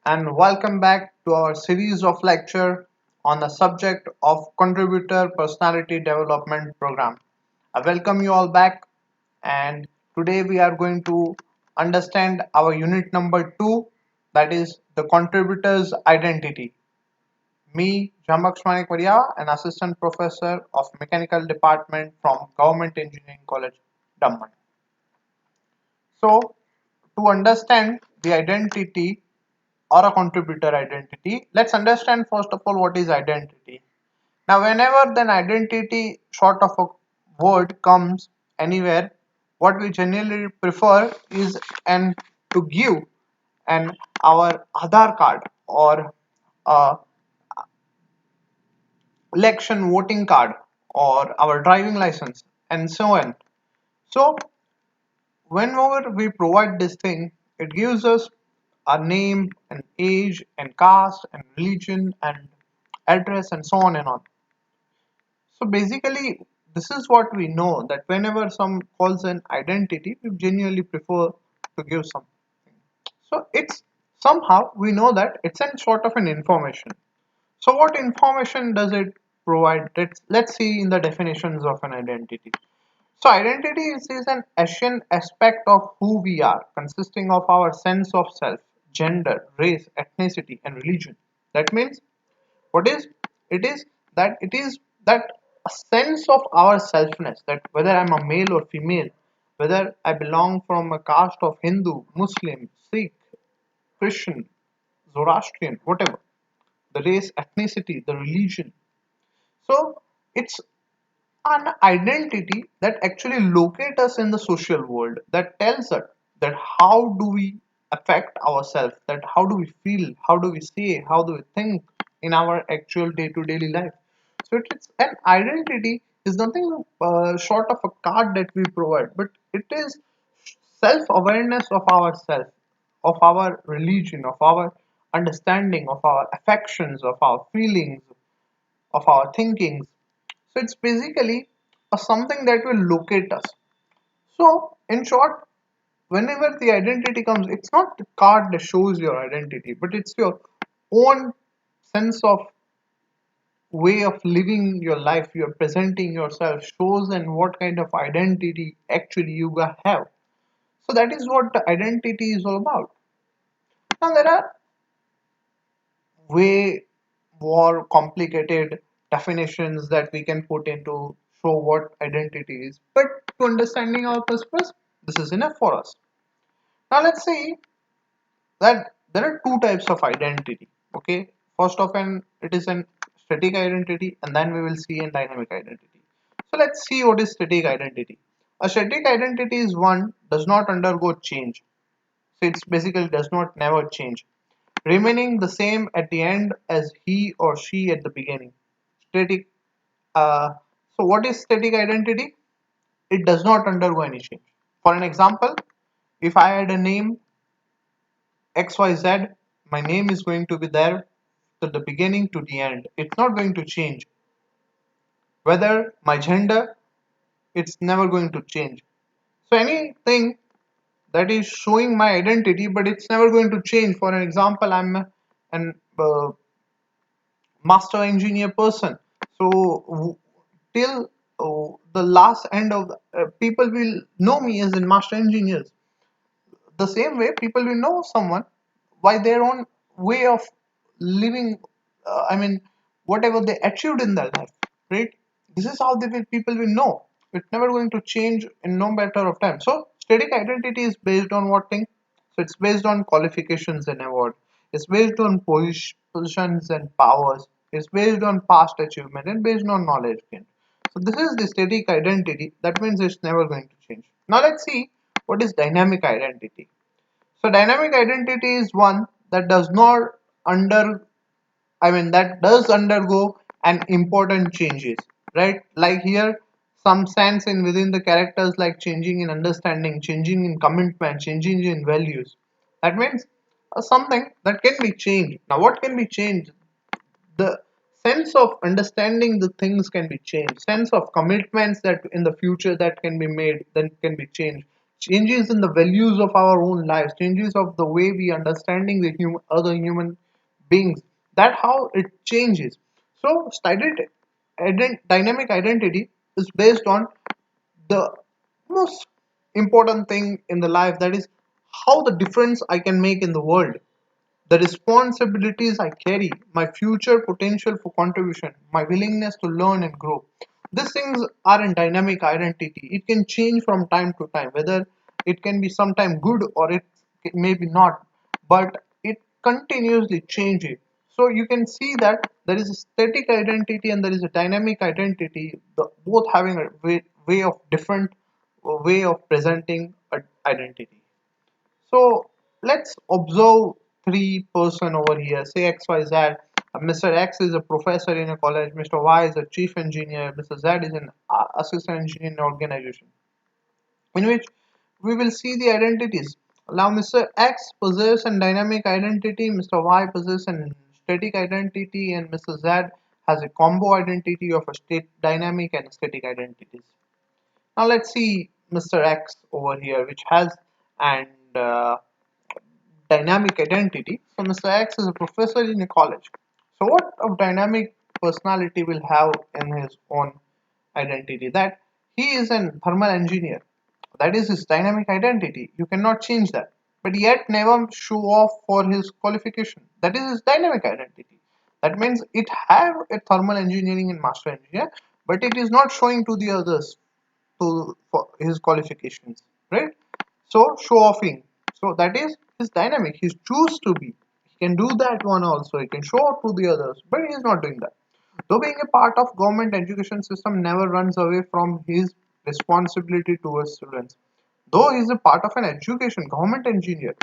and welcome back to our series of lecture on the subject of contributor personality development program. I welcome you all back, and today we are going to understand our unit number 2, that is the contributor's identity. Me, Jamak Manikwadia, an assistant professor of mechanical department from Government Engineering College, Damman. So, to understand the identity or a contributor identity, let's understand first of all what is identity. Now, whenever an identity short of a word comes anywhere, what we generally prefer is an to give an our Aadhaar card or a election voting card or our driving license and so on. So whenever we provide this thing, it gives us a name and age and caste and religion and address and so on and on. So basically, this is what we know, that whenever some calls an identity, we genuinely prefer to give something. So it's somehow we know that it's a sort of an information. So what information does it provide? Let's see in the definitions of an identity. So identity is an essential aspect of who we are, consisting of our sense of self, gender, race, ethnicity, and religion. That means what is it is that it is that a sense of our selfness, that whether I'm a male or female, whether I belong from a caste of Hindu, Muslim, Sikh, Christian, Zoroastrian, whatever, the race, ethnicity, the religion. So it's an identity that actually locates us in the social world, that tells us that how do we affect ourselves, that how do we feel, how do we say, how do we think in our actual day-to-day life. So it's an identity is nothing short of a card that we provide, but it is self-awareness of ourselves, of our religion, of our understanding, of our affections, of our feelings, of our thinkings. So it's basically a something that will locate us. So in short, whenever the identity comes, it's not the card that shows your identity, but it's your own sense of way of living your life. You're presenting yourself shows and what kind of identity actually you have. So that is what the identity is all about. Now there are way more complicated definitions that we can put into show what identity is. But to understanding our purpose, this is enough for us. Now let's see that there are two types of identity. Okay, first of an it is an static identity, and then we will see a dynamic identity. So let's see what is static identity. A static identity is one does not undergo change. So it's basically does not never change, remaining the same at the end as he or she at the beginning. Static. Uh, so what is static identity? It does not undergo any change. For an example, if I had a name XYZ, my name is going to be there to the beginning to the end. It's not going to change. Whether my gender, it's never going to change. So anything that is showing my identity, but it's never going to change. For an example, I'm an master engineer person. So till the last end of people will know me as in master engineers. The same way people will know someone by their own way of living. I mean, whatever they achieved in their life, right? This is how people will know. It's never going to change in no matter of time. So static identity is based on what thing? So it's based on qualifications and award. It's based on positions and powers. It's based on past achievement and based on knowledge gained. So this is the static identity. That means it's never going to change. Now let's see what is dynamic identity. So dynamic identity is one that does not under that does undergo an important changes, right? Like here, some sense in within the characters like changing in understanding, changing in commitment, changing in values. That means something that can be changed. Now, what can be changed? The sense of understanding the things can be changed. Sense of commitments that in the future that can be made, then can be changed. changes in the values of our own lives, changes of the way we understanding the other human beings. That how it changes. So dynamic identity is based on the most important thing in the life, that is how the difference I can make in the world, the responsibilities I carry, my future potential for contribution, my willingness to learn and grow. These things are in dynamic identity. It can change from time to time, whether it can be sometime good or it may be not, but it continuously changes. So you can see that there is a static identity and there is a dynamic identity, both having a way of different way of presenting an identity. So let's observe three-person over here. Say XYZ. Mr. X is a professor in a college. Mr. Y is a chief engineer. Mr. Z is an assistant engineer in an organization, in which we will see the identities. Now, Mr. X possesses a dynamic identity, Mr. Y possesses a static identity, and Mr. Z has a combo identity of a state dynamic and static identities. Now let's see Mr. X over here, which has and dynamic identity. So Mr. X is a professor in a college. So what a dynamic personality will have in his own identity? That he is a thermal engineer. That is his dynamic identity. You cannot change that. But yet never show off for his qualification. That is his dynamic identity. That means it have a thermal engineering and master engineer, but it is not showing to the others to for his qualifications, right? So show offing, so that is his dynamic. He choose to be, he can do that one also, he can show off to the others, but he is not doing that. Though being a part of government education system never runs away from his responsibility towards students. Though he is a part of an education government engineer,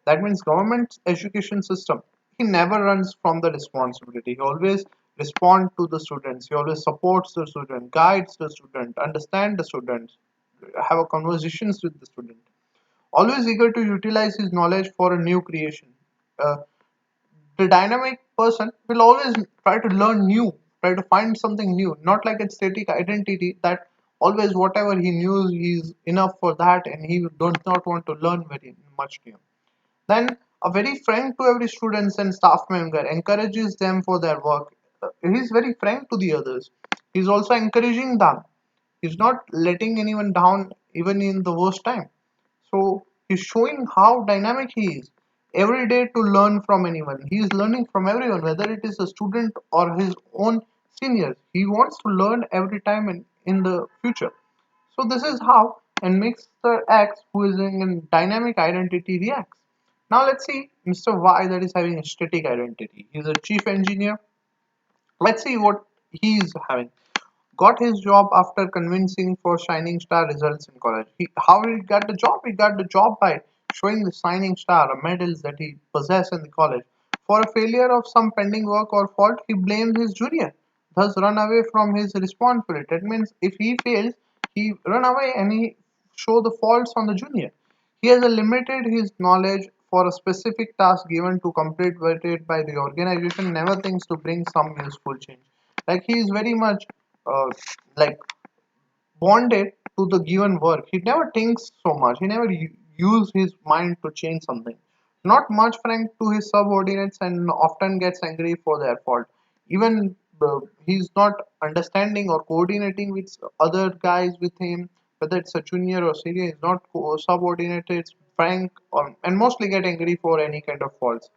that means government education system, he never runs from the responsibility. He always respond to the students, he always supports the student, guides the student, understand the students, have a conversations with the student, always eager to utilize his knowledge for a new creation. uh, the dynamic person will always try to learn new, try to find something new, not like a static identity that always whatever he knew he's enough for that and he does not want to learn very much new. Then a very frank to every students and staff member, encourages them for their work. He's very frank to the others. He's also encouraging them. He's not letting anyone down even in the worst time. So he's showing how dynamic he is. Every day to learn from anyone. He is learning from everyone, whether it is a student or his own seniors. He wants to learn every time in the future. So this is how and Mr. X, who is in a dynamic identity, reacts. Now let's see Mr. Y, that is having a static identity. He's a chief engineer. Let's see what he's having. Got his job after convincing for Shining Star results in college. How he got the job? He got the job by showing the Shining Star medals that he possessed in the college. For a failure of some pending work or fault, he blames his junior, thus run away from his responsibility. That means if he fails, he run away and he show the faults on the junior. He has limited his knowledge for a specific task given to complete it by the organization, never thinks to bring some useful change. Like he is very much uh, like bonded to the given work. He never thinks so much. He never use his mind to change something. Not much frank to his subordinates and often gets angry for their fault. Even he's not understanding or coordinating with other guys with him, whether it's a junior or senior. He's not subordinated. It's frank and mostly get angry for any kind of faults.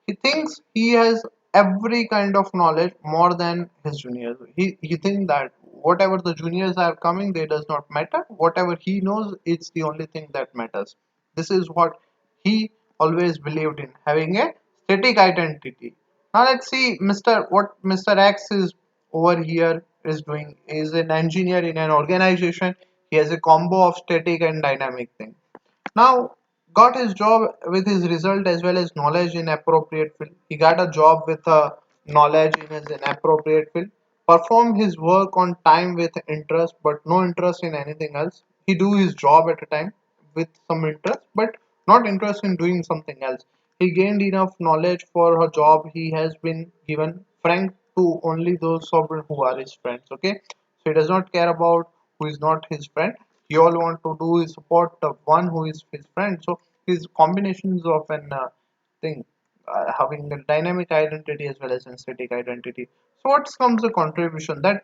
He thinks he has every kind of knowledge more than his juniors. He thinks that whatever the juniors are coming, they does not matter. Whatever he knows, it's the only thing that matters. This is what he always believed in, having a static identity. Now let's see what Mr. X is over here is doing. He is an engineer in an organization. He has a combo of static and dynamic thing. Now got his job with his result as well as knowledge in appropriate field. He got a job with a knowledge in his appropriate field. Perform his work on time with interest, but no interest in anything else. He do his job at a time with some interest, but not interest in doing something else. He gained enough knowledge for a job he has been given. Frank to only those sovereign who are his friends. Okay, so he does not care about who is not his friend. he all want to do is support the one who is his friend. So his combinations of an thing, having a dynamic identity as well as an static identity. So what comes the contribution? That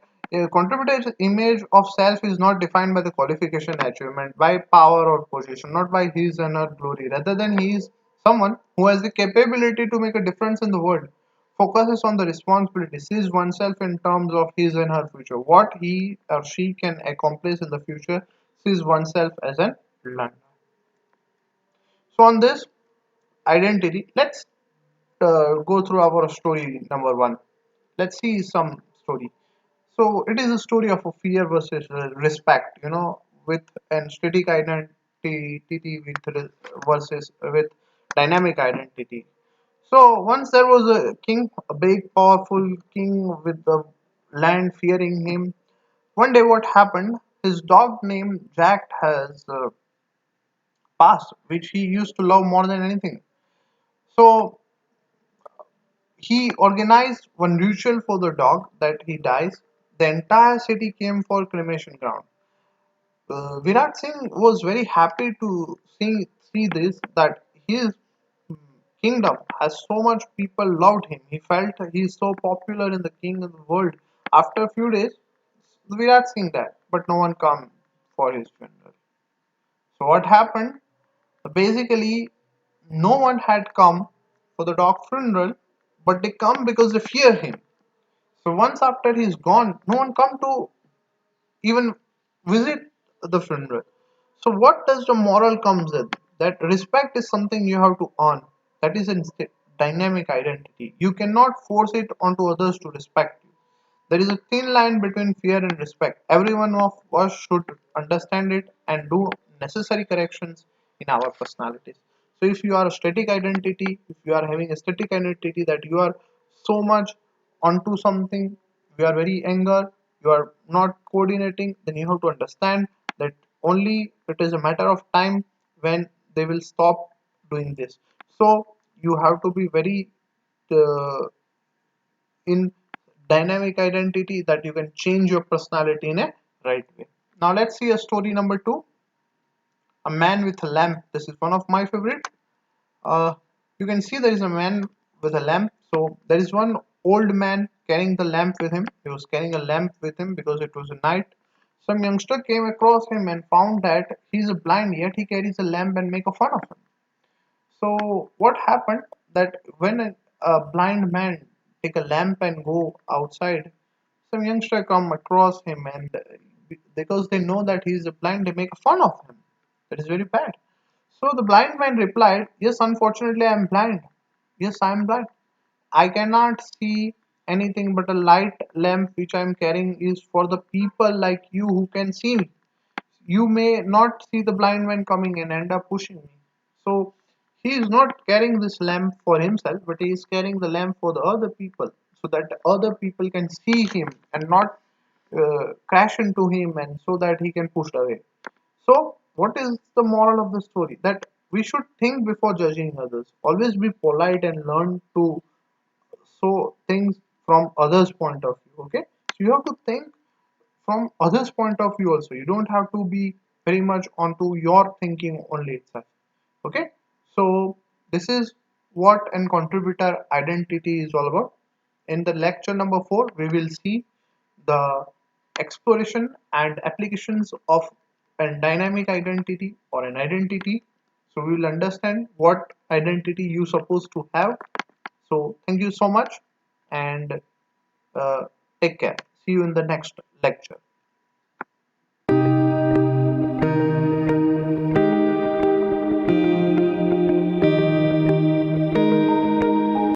contributor's image of self is not defined by the qualification achievement, by power or position, not by his and her glory. Rather than he is someone who has the capability to make a difference in the world, focuses on the responsibility, sees oneself in terms of his and her future. What he or she can accomplish in the future, sees oneself as an learner. So on this identity, let's go through our story number one. Let's see some story. So it is a story of a fear versus respect, with an static identity versus with dynamic identity. So once there was a king, a big, powerful king with the land fearing him. One day, what happened? His dog named Jack has passed, which he used to love more than anything. So he organized one ritual for the dog that he dies. The entire city came for cremation ground. Virat Singh was very happy to see this, that his kingdom has so much people loved him. He felt he is so popular in the king of the world. After a few days, Virat Singh died, but no one come for his funeral. So what happened? Basically, no one had come for the dog funeral, but they come because they fear him. So once after he's gone, no one come to even visit the funeral. So what does the moral comes in? That respect is something you have to earn. That is a dynamic identity. You cannot force it onto others to respect you. There is a thin line between fear and respect. Every one of us should understand it and do necessary corrections in our personalities. So if you are a static identity, if you are having a static identity that you are so much onto something, you are very anger, you are not coordinating, then you have to understand that only it is a matter of time when they will stop doing this. So you have to be very uh, in dynamic identity, that you can change your personality in a right way. Now let's see a story number two, a man with a lamp. This is one of my favorite. uh, you can see there is a man with a lamp. So there is one old man carrying the lamp with him. He was carrying a lamp with him because it was a night. Some youngster came across him and found that he is blind, yet he carries a lamp and make a fun of him. So what happened, that when a blind man take a lamp and go outside, some youngster come across him, and because they know that he is blind, they make fun of him. That is very bad. So the blind man replied, "Yes, unfortunately, I am blind. Yes, I am blind. I cannot see anything, but a light lamp which I am carrying is for the people like you who can see me. You may not see the blind man coming and end up pushing me." So he is not carrying this lamp for himself, but he is carrying the lamp for the other people, so that other people can see him and not crash into him, and so that he can push away. So what is the moral of the story? That we should think before judging others. Always be polite and learn to so things from others' point of view. Okay, so you have to think from others' point of view also. You don't have to be very much onto your thinking only itself. Okay, so this is what an contributor identity is all about. In the lecture number 4, we will see the exploration and applications of a dynamic identity or an identity. So we will understand what identity you supposed to have. So thank you so much, and uh, take care. See you in the next lecture.